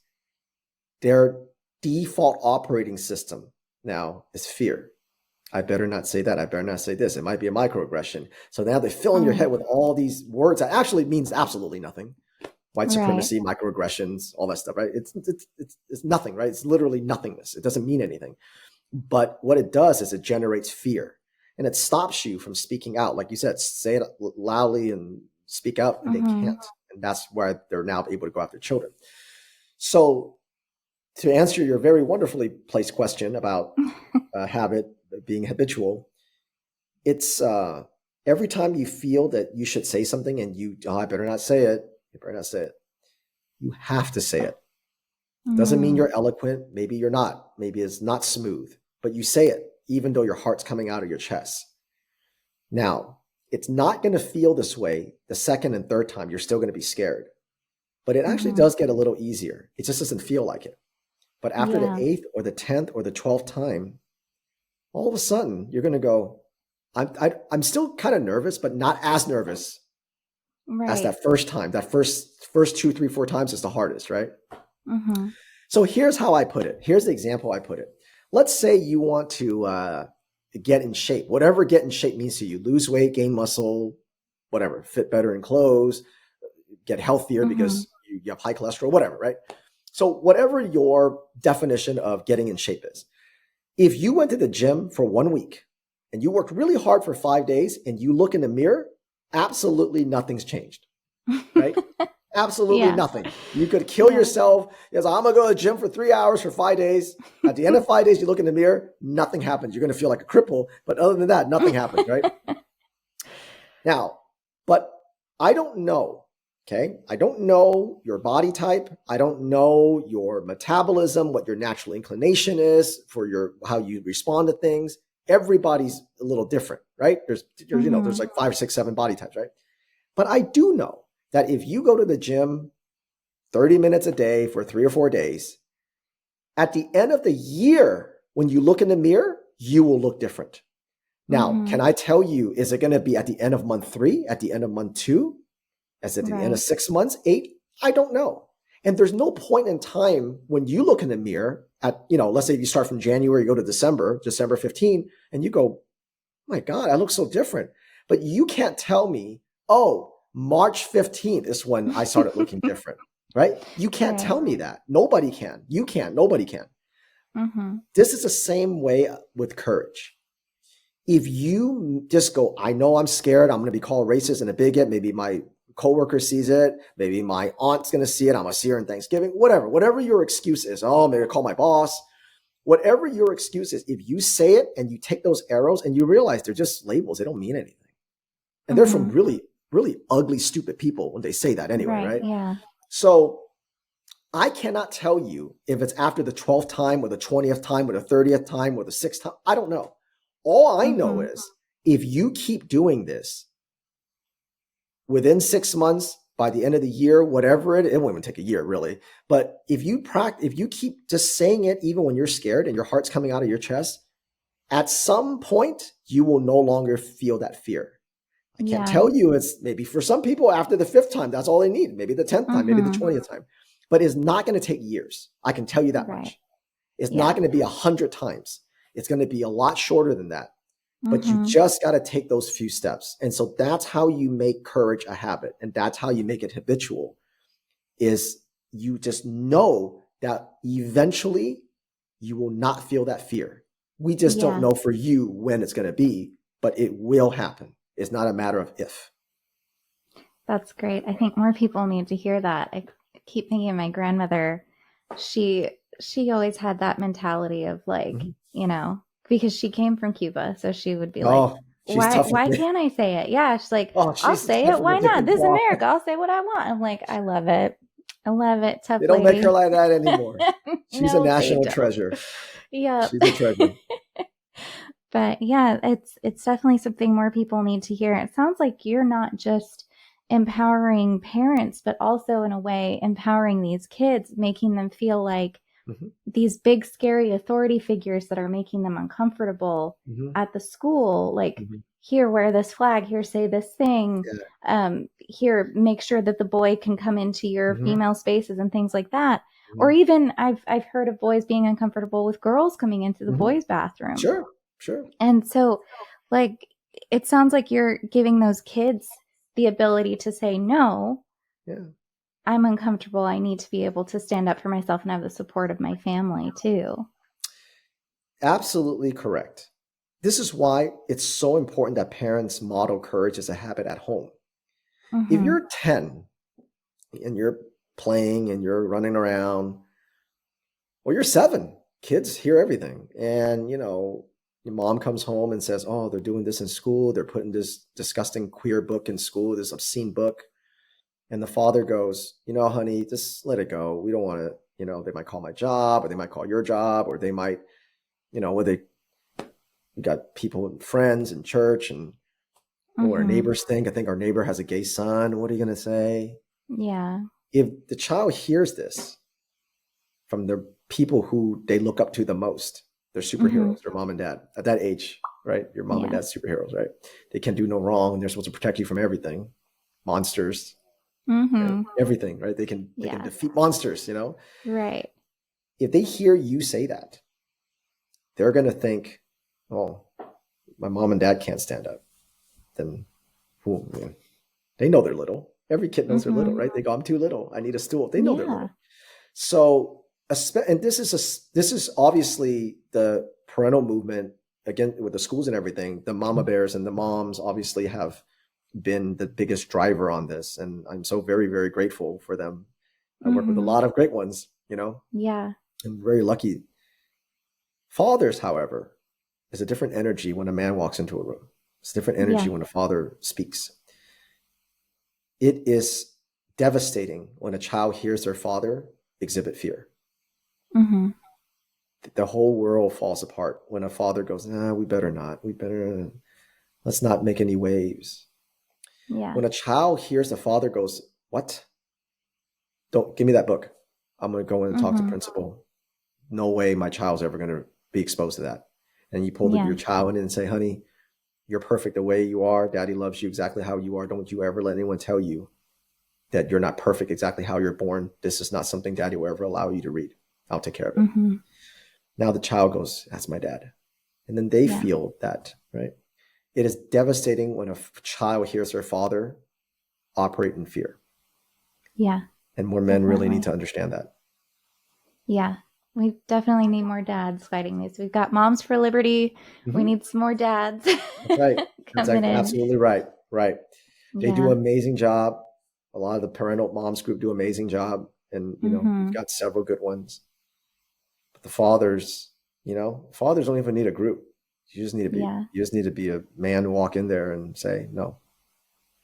Their default operating system now is fear. I better not say that. I better not say this. It might be a microaggression. So now they fill in your head with all these words that actually means absolutely nothing. White supremacy, microaggressions, all that stuff, right? It's nothing, right? It's literally nothingness. It doesn't mean anything. But what it does is it generates fear, and it stops you from speaking out. Like you said, say it loudly and speak out, and they can't. And that's why they're now able to go after children. So to answer your very wonderfully placed question about habit being habitual, it's every time you feel that you should say something and I better not say it, you better not say it. You have to say it. Doesn't mean you're eloquent. Maybe you're not. Maybe it's not smooth, but you say it, even though your heart's coming out of your chest. Now, it's not going to feel this way the second and third time. You're still going to be scared, but it actually does get a little easier. It just doesn't feel like it. But after the 8th or the 10th or the 12th time, all of a sudden you're going to go, I'm still kind of nervous, but not as nervous as that first time. That first 2, 3, 4 times is the hardest, right? So here's how I put it. Here's the example I put it. Let's say you want to get in shape, whatever get in shape means to you, lose weight, gain muscle, whatever, fit better in clothes, get healthier because you have high cholesterol, whatever, right? So whatever your definition of getting in shape is, if you went to the gym for 1 week and you worked really hard for 5 days and you look in the mirror, absolutely nothing's changed, right? Absolutely nothing. You could kill yourself. Yes, I'm going to go to the gym for 3 hours for 5 days. At the end of 5 days, you look in the mirror, nothing happens. You're going to feel like a cripple. But other than that, nothing happens, right? Now, but I don't know, okay? I don't know your body type. I don't know your metabolism, what your natural inclination is for how you respond to things. Everybody's a little different, right? There's like 5, 6, 7 body types, right? But I do know that if you go to the gym 30 minutes a day for 3 or 4 days, at the end of the year, when you look in the mirror, you will look different. Now, can I tell you, is it going to be at the end of month 3, at the end of month 2, as at the end of 6 months, 8? I don't know. And there's no point in time when you look in the mirror at, let's say you start from January, you go to December 15, and you go, my God, I look so different. But you can't tell me, March 15th is when I started looking different, right? You can't tell me that. Nobody can. You can't. Nobody can. This is the same way with courage. If you just go, I know I'm scared, I'm going to be called racist and a bigot, maybe my coworker sees it, maybe my aunt's going to see it, I'm going to see her on Thanksgiving, whatever your excuse is. Maybe I'll call my boss. Whatever your excuse is, if you say it and you take those arrows and you realize they're just labels, they don't mean anything. And they're from really, really ugly, stupid people when they say that anyway, right? Yeah. So I cannot tell you if it's after the 12th time or the 20th time or the 30th time or the 6th time. I don't know. All I know is if you keep doing this within 6 months, by the end of the year, whatever it won't even take a year really. But if you keep just saying it, even when you're scared and your heart's coming out of your chest, at some point you will no longer feel that fear. I can't tell you, it's maybe for some people after the 5th time, that's all they need. Maybe the 10th time, maybe the 20th time, but it's not going to take years. I can tell you that much. It's not going to be 100 times. It's going to be a lot shorter than that, but you just got to take those few steps. And so that's how you make courage a habit. And that's how you make it habitual, is you just know that eventually you will not feel that fear. We just don't know for you when it's going to be, but it will happen. It's not a matter of if. That's great. I think more people need to hear that. I keep thinking of my grandmother. She always had that mentality of like, because she came from Cuba. So she would be like, why can't I say it? Yeah. She's like, I'll say it. Why not? This is America. I'll say what I want. I'm like, I love it. I love it. Tough They don't lady. make her like that anymore. She's a national treasure. Yeah. She's a treasure. But yeah, it's definitely something more people need to hear. It sounds like you're not just empowering parents, but also in a way empowering these kids, making them feel like these big, scary authority figures that are making them uncomfortable at the school, like, here, wear this flag, here, say this thing, here, make sure that the boy can come into your female spaces and things like that. Or even I've heard of boys being uncomfortable with girls coming into the boys' bathroom. Sure. And so, like, it sounds like you're giving those kids the ability to say, no, I'm uncomfortable. I need to be able to stand up for myself and have the support of my family too. Absolutely correct. This is why it's so important that parents model courage as a habit at home. If you're 10 and you're playing and you're running around, or you're 7, kids hear everything. And, your mom comes home and says, oh, they're doing this in school. They're putting this disgusting queer book in school, this obscene book. And the father goes, honey, just let it go. We don't want to, they might call my job, or they might call your job, or they might, we got people and friends in church, and what our neighbors think. I think our neighbor has a gay son. What are you going to say? Yeah. If the child hears this from the people who they look up to the most, their superheroes, their mom and dad at that age, right? Your mom and dad's superheroes, right? They can do no wrong, and they're supposed to protect you from everything, monsters, everything, right? They can defeat monsters, Right. If they hear you say that, they're going to think, oh, my mom and dad can't stand up. Then they know they're little. Every kid knows they're little, right? They go, I'm too little. I need a stool. They know they're little. So, and this is obviously the parental movement, again, with the schools and everything. The mama bears and the moms obviously have been the biggest driver on this. And I'm so very, very grateful for them. I work with a lot of great ones, Yeah. I'm very lucky. Fathers, however, is a different energy when a man walks into a room. It's a different energy when a father speaks. It is devastating when a child hears their father exhibit fear. The whole world falls apart when a father goes, we better not. Let's not make any waves. Yeah. When a child hears the father goes, what? Don't give me that book. I'm going to go in and talk to principal. No way my child's ever going to be exposed to that. And you pull your child in and say, honey, you're perfect the way you are. Daddy loves you exactly how you are. Don't you ever let anyone tell you that you're not perfect exactly how you're born. This is not something daddy will ever allow you to read. I'll take care of it. Now the child goes, that's my dad. And then they feel that, right? It is devastating when a child hears their father operate in fear. Yeah. And more men really need to understand that. Yeah. We definitely need more dads fighting these. We've got Moms for Liberty. We need some more dads. That's right. That's absolutely right. Right. They do an amazing job. A lot of the parental moms group do an amazing job. And, we've got several good ones. But the fathers, fathers don't even need a group. You just need to be a man who walk in there and say, no.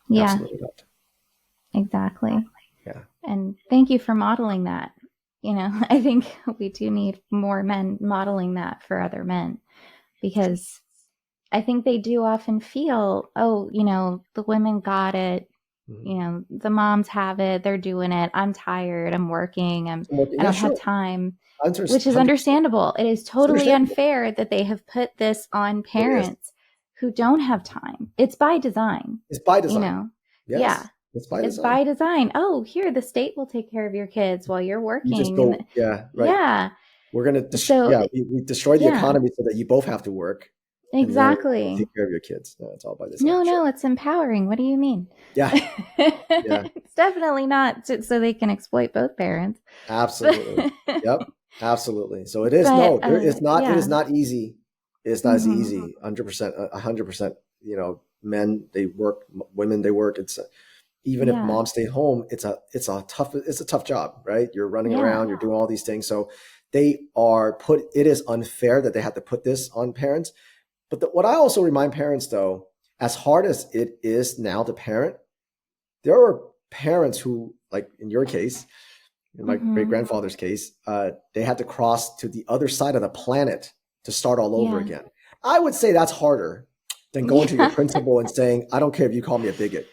Yeah. Absolutely not. Exactly. Yeah. And thank you for modeling that. I think we do need more men modeling that for other men, because I think they do often feel, the women got it. The moms have it. They're doing it. I'm tired. I'm working. I don't have time, which is understandable. It is totally unfair that they have put this on parents who don't have time. It's by design. It's by design. Yes. Yeah. It's by design. Oh, here, the state will take care of your kids while you're working. You just go, right. Yeah. We're going to we destroy the economy so that you both have to work. Exactly. Take care of your kids. No, it's all by design. No, it's empowering. What do you mean? Yeah. It's definitely not so they can exploit both parents. Absolutely. Yep. Absolutely. So it is, it is not easy. It's not as easy. 100%, men, they work, women, they work. It's even if mom stayed home, it's a tough job, right? You're running around, you're doing all these things. So it is unfair that they have to put this on parents. But what I also remind parents, though, as hard as it is now to parent, there are parents who, like in your case, in my great grandfather's case, they had to cross to the other side of the planet to start all over again. I would say that's harder than going to your principal and saying, I don't care if you call me a bigot.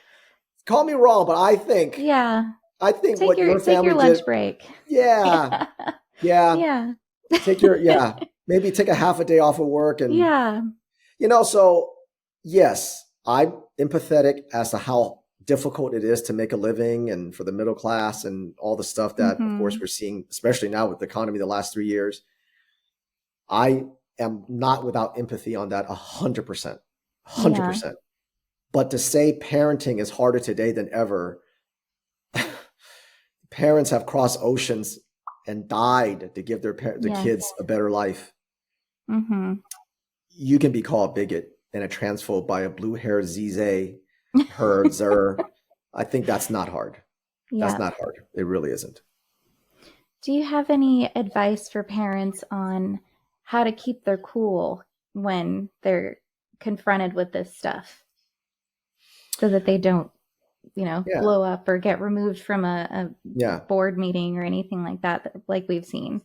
Call me wrong, but I think take what your family take your lunch did, break. Yeah. Yeah. Yeah. Maybe take a half a day off of work and, Yeah. so yes, I'm empathetic as to how difficult it is to make a living and for the middle class and all the stuff that, of course, we're seeing, especially now with the economy the last 3 years. I am not without empathy on that 100%. 100%. Yeah. But to say parenting is harder today than ever, parents have crossed oceans and died to give their kids a better life. Mm-hmm. You can be called a bigot and a transphobe by a blue-haired Zize, Zer. I think that's not hard. Yeah. That's not hard. It really isn't. Do you have any advice for parents on how to keep their cool when they're confronted with this stuff so that they don't, blow up or get removed from a board meeting or anything like that, like we've seen?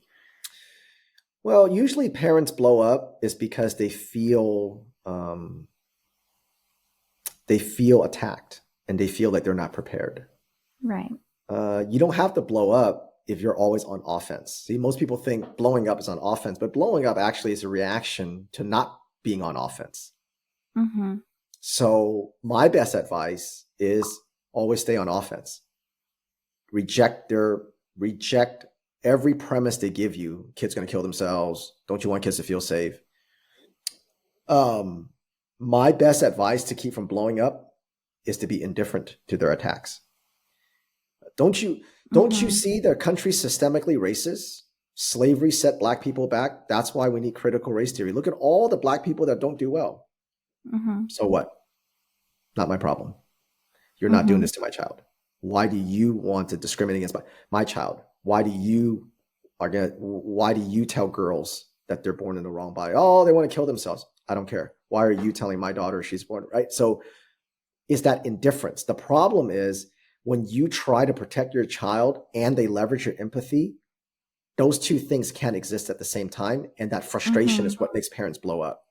Well, usually parents blow up is because they feel attacked and they feel like they're not prepared. Right. You don't have to blow up if you're always on offense. See, most people think blowing up is on offense, but blowing up actually is a reaction to not being on offense. Mm-hmm. So my best advice is always stay on offense. Reject every premise they give you. Kids going to kill themselves. Don't you want kids to feel safe? My best advice to keep from blowing up is to be indifferent to their attacks. Don't you see their country systemically racist? Slavery set Black people back. That's why we need critical race theory. Look at all the Black people that don't do well. Mm-hmm. So what? Not my problem. You're not doing this to my child. Why do you want to discriminate against my child? Why do you tell girls that they're born in the wrong body? Oh, they want to kill themselves. I don't care. Why are you telling my daughter she's born, right? So is that indifference? The problem is when you try to protect your child and they leverage your empathy, those two things can't exist at the same time. And that frustration is what makes parents blow up.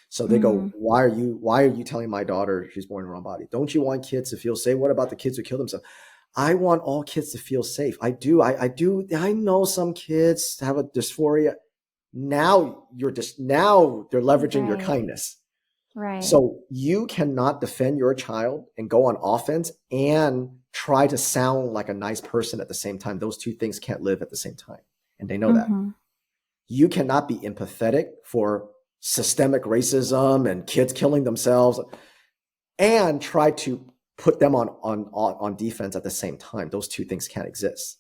So they go, why are you telling my daughter she's born in the wrong body? Don't you want kids to feel safe? What about the kids who kill themselves? I want all kids to feel safe. I do. I know some kids have a dysphoria. Now they're leveraging your kindness. Right. So you cannot defend your child and go on offense and try to sound like a nice person at the same time. Those two things can't live at the same time. And they know that. You cannot be empathetic for systemic racism and kids killing themselves and try to put them on defense at the same time. Those two things can't exist.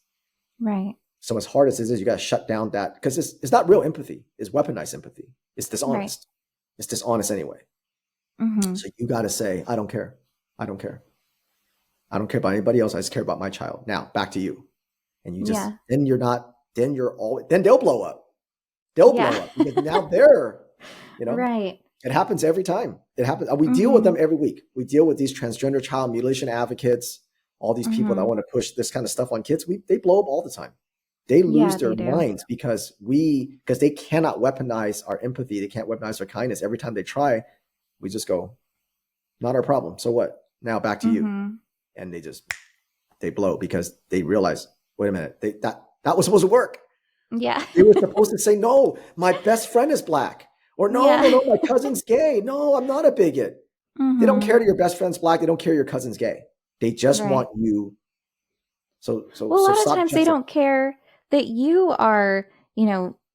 Right. So as hard as it is, you got to shut down that, because it's not real empathy. It's weaponized empathy. It's dishonest. Right. It's dishonest anyway. So you got to say, I don't care. I don't care. I don't care about anybody else. I just care about my child. Now back to you. And you just, then they'll blow up. They'll blow up because now they're, right. It happens every time. It happens. We deal with them every week. We deal with these transgender child mutilation advocates, all these people that want to push this kind of stuff on kids. They blow up all the time. They lose their minds because they cannot weaponize our empathy. They can't weaponize our kindness. Every time they try, we just go, not our problem. So what? Now back to you. And they blow because they realize, wait a minute, that was supposed to work. Yeah. They were supposed to say, no, my best friend is Black. Or no, my cousin's gay. No, I'm not a bigot. They don't care that your best friend's Black. They don't care your cousin's gay. They just want you. So a lot of times they don't care that you are,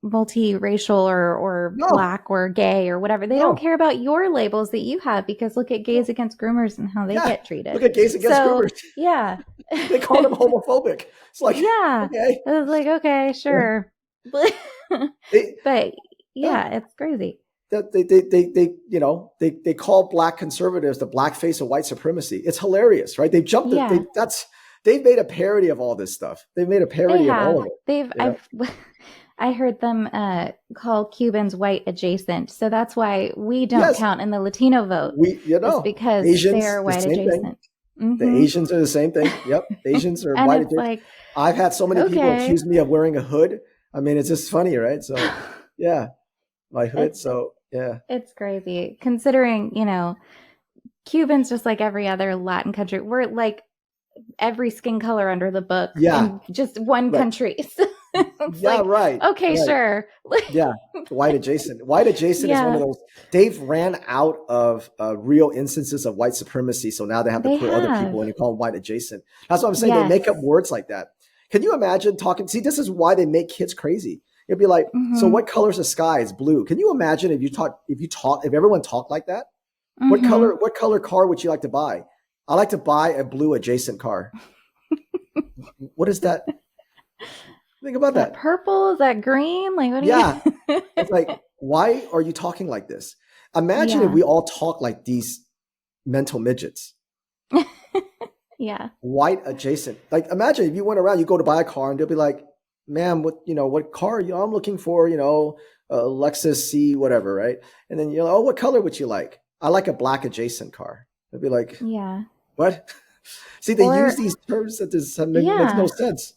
multiracial or Black or gay or whatever. They don't care about your labels that you have, because look at Gays Against Groomers and how they get treated. Look at Gays Against Groomers. Yeah. They call them homophobic. It's like, okay. I was like, okay, sure. But it's crazy. They call Black conservatives the black face of white supremacy. It's hilarious, right? They've jumped it. They've made a parody of all this stuff. They've made a parody of all of it. I heard them call Cubans white adjacent. So that's why we don't count in the Latino vote. It's because Asians, they're white adjacent. The Asians are the same thing. Yep. Asians are white adjacent. Like, I've had so many people accuse me of wearing a hood. I mean, it's just funny, right? So my hood. It's crazy considering, Cubans, just like every other Latin country, we're like every skin color under the book in just one country. It's Yeah, like, right. okay, Right. sure. Yeah. White adjacent. White adjacent is one of Yeah, those. They've ran out of real instances of white supremacy. So now they have to they put other have. people and you call them white adjacent. That's what I'm saying. They make up Yes. words like that. Can you imagine talking? See, this is why they make kids crazy. It'd be like, so Mm-hmm. what color's the sky? It's blue. Can you imagine if everyone talked like that? Mm-hmm. What color car would you like to buy? I like to buy a blue adjacent car. What is that? Think Is about that that. purple? Is that green? Like, what do Yeah. you? It's like, why are you talking like this? Imagine if Yeah. we all talk like these mental midgets, Yeah. white adjacent. Like, imagine if you went around, you go to buy a car and they'll be like, ma'am, what car are you? I'm looking for, a Lexus C, whatever, right? And then you're like, oh, what color would you like? I like a black adjacent car. They'll be like, Yeah. what? See, they use Or these terms that just makes no yeah. sense.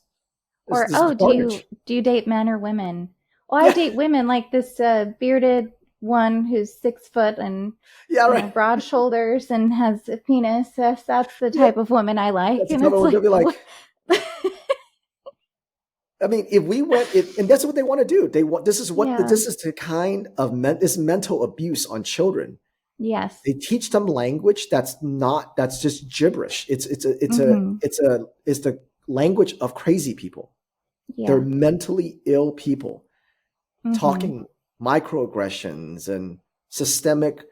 It's Or this oh, garbage. do you date men or women? Well, I Yeah. date women, like this bearded one who's 6 foot and Yeah, right. broad shoulders and has a penis. That's the Yeah. type of woman I like. That's the And type of it's one they'll like, be what? like, I mean, if we went, and that's what they want to do. This is Yeah. this is the kind of this mental abuse on children. Yes. They teach them language that's just gibberish. Mm-hmm. It's the language of crazy people. They're Yeah. mentally ill people Mm-hmm. talking microaggressions and systemic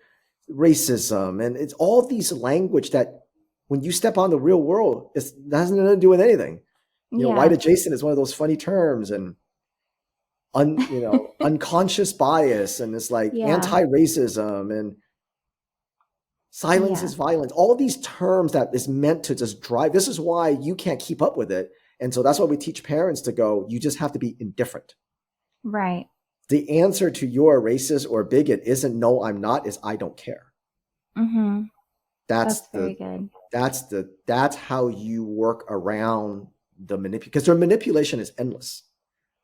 racism. And it's all these language that when you step on the real world, it has nothing to do with anything. White Yeah. adjacent is one of those funny terms, and unconscious bias, and it's like Yeah. anti-racism and silence Yeah. is violence. All these terms that is meant to just drive. This is why you can't keep up with it. And so that's why we teach parents to go, you just have to be indifferent. Right. The answer to you're a racist or a bigot isn't no, I'm not, is I don't care. Mm-hmm. That's That's very good. that's how you work around the manipulation, because their manipulation is endless.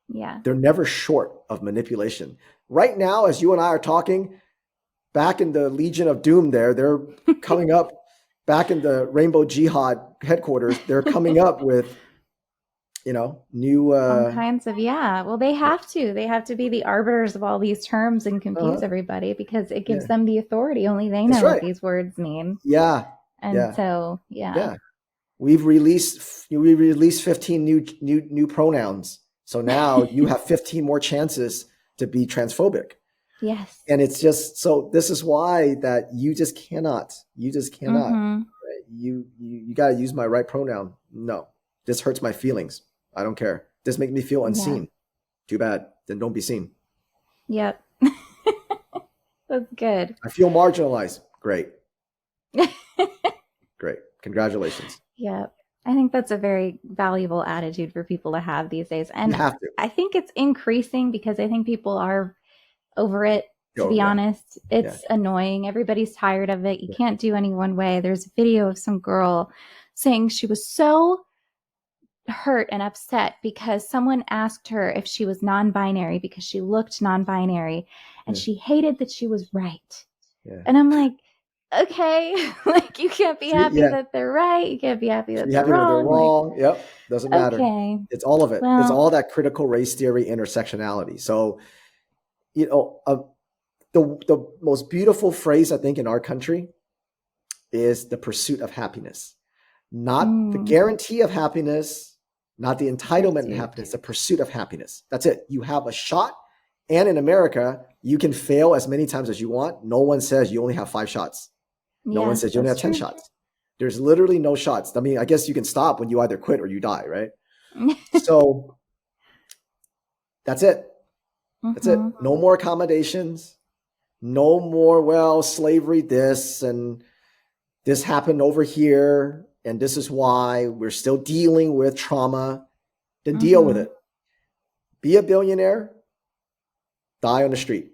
Yeah. They're never short of manipulation. Right now, as you and I are talking, back in the Legion of Doom they're coming up, back in the Rainbow Jihad headquarters, they're coming up with, new... All kinds of, yeah. Well, they have to. They have to be the arbiters of all these terms and confuse everybody because it gives Yeah. them the authority. Only they That's know what right. these words mean. Yeah. And Yeah. so, yeah. Yeah. We released 15 new pronouns. So now you have 15 more chances to be transphobic. Yes. And it's just, so this is why that you just cannot. Mm-hmm. Right? You got to use my right pronoun. No, this hurts my feelings. I don't care. This makes me feel unseen. Yeah. Too bad. Then don't be seen. Yep. That's good. I feel marginalized. Great. Great. Congratulations. Yep. I think that's a very valuable attitude for people to have these days. And You have to. I think it's increasing because I think people are over it, to be yeah. honest. It's annoying. Everybody's tired of it. You can't do any one way. There's a video of some girl saying she was so hurt and upset because someone asked her if she was non-binary because she looked non-binary and she hated that she was right. Yeah. And I'm like, okay, like you can't be happy that they're right. You can't be happy that they're wrong. Like, yep. Doesn't matter. Okay. It's all of it. Well, it's all that critical race theory intersectionality. So, the most beautiful phrase I think in our country is the pursuit of happiness, not the guarantee of happiness, not the entitlement of happiness, the pursuit of happiness. That's it. You have a shot. And in America, you can fail as many times as you want. No one says you only have 5 shots. No one says you only have 10 shots. There's literally no shots. I mean, I guess you can stop when you either quit or you die, right? So that's it. That's it. No more accommodations. No more, slavery this and this happened over here. And this is why we're still dealing with trauma. Then deal with it. Be a billionaire. Die on the street.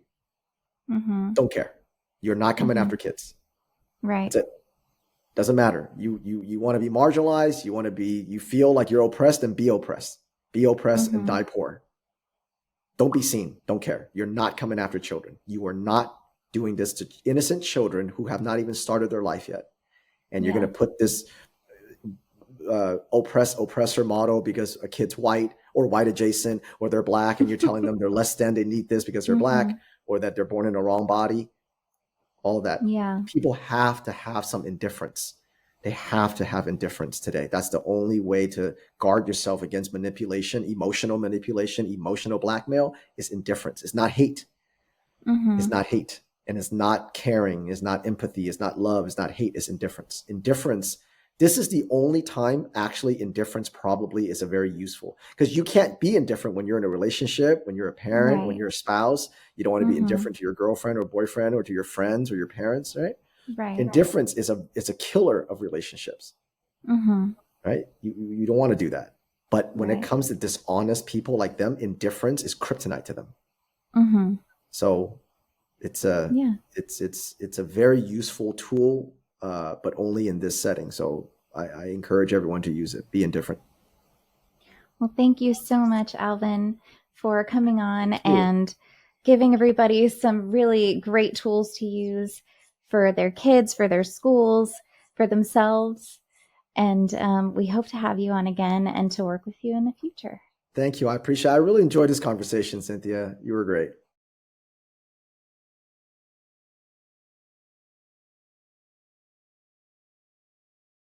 Don't care. You're not coming after kids. Right. That's it. Doesn't matter. You want to be marginalized. You feel like you're oppressed, and be oppressed. Be oppressed and die poor. Don't be seen. Don't care. You're not coming after children. You are not doing this to innocent children who have not even started their life yet. And you're going to put this oppressor model because a kid's white or white adjacent, or they're black and you're telling them they're less than, they need this because they're black, or that they're born in the wrong body. All of that. Yeah. People have to have some indifference. They have to have indifference today. That's the only way to guard yourself against manipulation, emotional blackmail is indifference. It's not hate. It's not hate. And it's not caring. It's not empathy. It's not love. It's not hate. It's indifference. Indifference. This is the only time actually indifference probably is a very useful, because you can't be indifferent when you're in a relationship, when you're a parent, Right. when you're a spouse. You don't want to be indifferent to your girlfriend or boyfriend or to your friends or your parents, right? Right. Indifference is a killer of relationships, right? You don't want to do that. But when it comes to dishonest people like them, indifference is kryptonite to them. So it's a very useful tool, but only in this setting. So I encourage everyone to use it. Be indifferent. Well, thank you so much, Alvin, for coming on and giving everybody some really great tools to use for their kids, for their schools, for themselves. And we hope to have you on again and to work with you in the future. Thank you. I appreciate it. I really enjoyed this conversation, Cynthia. You were great.